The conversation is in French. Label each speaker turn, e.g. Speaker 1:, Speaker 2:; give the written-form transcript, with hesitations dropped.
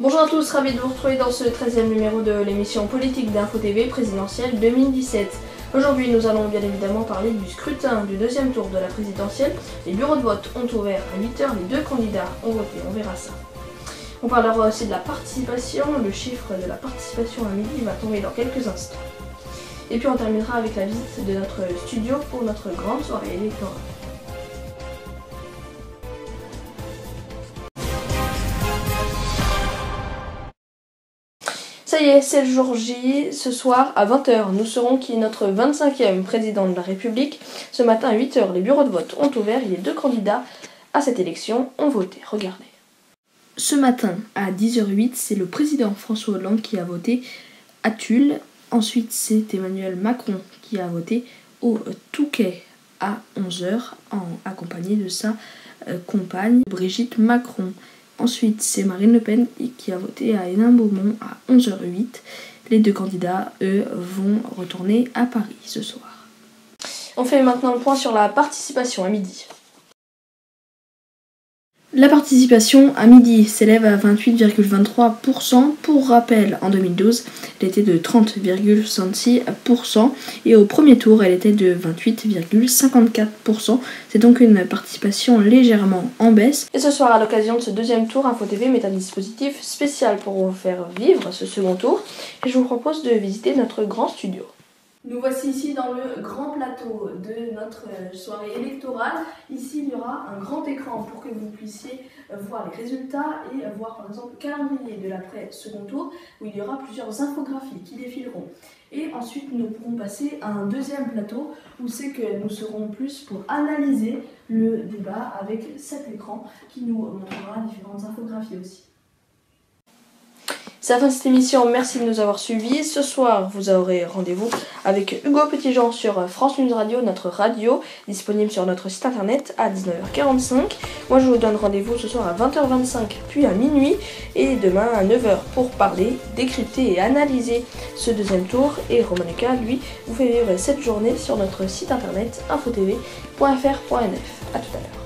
Speaker 1: Bonjour à tous, ravi de vous retrouver dans ce 13e numéro de l'émission politique d'Info TV présidentielle 2017. Aujourd'hui, nous allons bien évidemment parler du scrutin du deuxième tour de la présidentielle. Les bureaux de vote ont ouvert à 8h, les deux candidats ont voté, on verra ça. On parlera aussi de la participation, le chiffre de la participation à midi va tomber dans quelques instants. Et puis on terminera avec la visite de notre studio pour notre grande soirée électorale. Ça y est, c'est le jour J. Ce soir, à 20h, nous saurons qui est notre 25e président de la République. Ce matin, à 8h, les bureaux de vote ont ouvert et les deux candidats à cette élection ont voté. Regardez. Ce matin, à 10h08, c'est le président François Hollande qui a voté à Tulle. Ensuite, c'est Emmanuel Macron qui a voté au Touquet à 11h, accompagné de sa compagne Brigitte Macron. Ensuite, c'est Marine Le Pen qui a voté à Hénin-Beaumont à 11h08. Les deux candidats, eux, vont retourner à Paris ce soir. On fait maintenant le point sur la participation à midi. La participation à midi s'élève à 28,23%. Pour rappel, en 2012, elle était de 30,66% et au premier tour, elle était de 28,54%. C'est donc une participation légèrement en baisse. Et ce soir, à l'occasion de ce deuxième tour, Info TV met un dispositif spécial pour vous faire vivre ce second tour. Et je vous propose de visiter notre grand studio. Nous voici ici dans le grand plateau de notre soirée électorale. Ici, il y aura un grand écran pour que vous puissiez voir les résultats et voir par exemple le calendrier de l'après-second tour où il y aura plusieurs infographies qui défileront. Et ensuite, nous pourrons passer à un deuxième plateau où c'est que nous serons plus pour analyser le débat avec cet écran qui nous montrera différentes infographies aussi. C'est la fin de cette émission, merci de nous avoir suivis. Ce soir, vous aurez rendez-vous avec Hugo Petitjean sur France News Radio, notre radio, disponible sur notre site internet à 19h45. Moi, je vous donne rendez-vous ce soir à 20h25, puis à minuit, et demain à 9h pour parler, décrypter et analyser ce deuxième tour. Et Romanuka, lui, vous fait vivre cette journée sur notre site internet infotv.fr.nf. A tout à l'heure.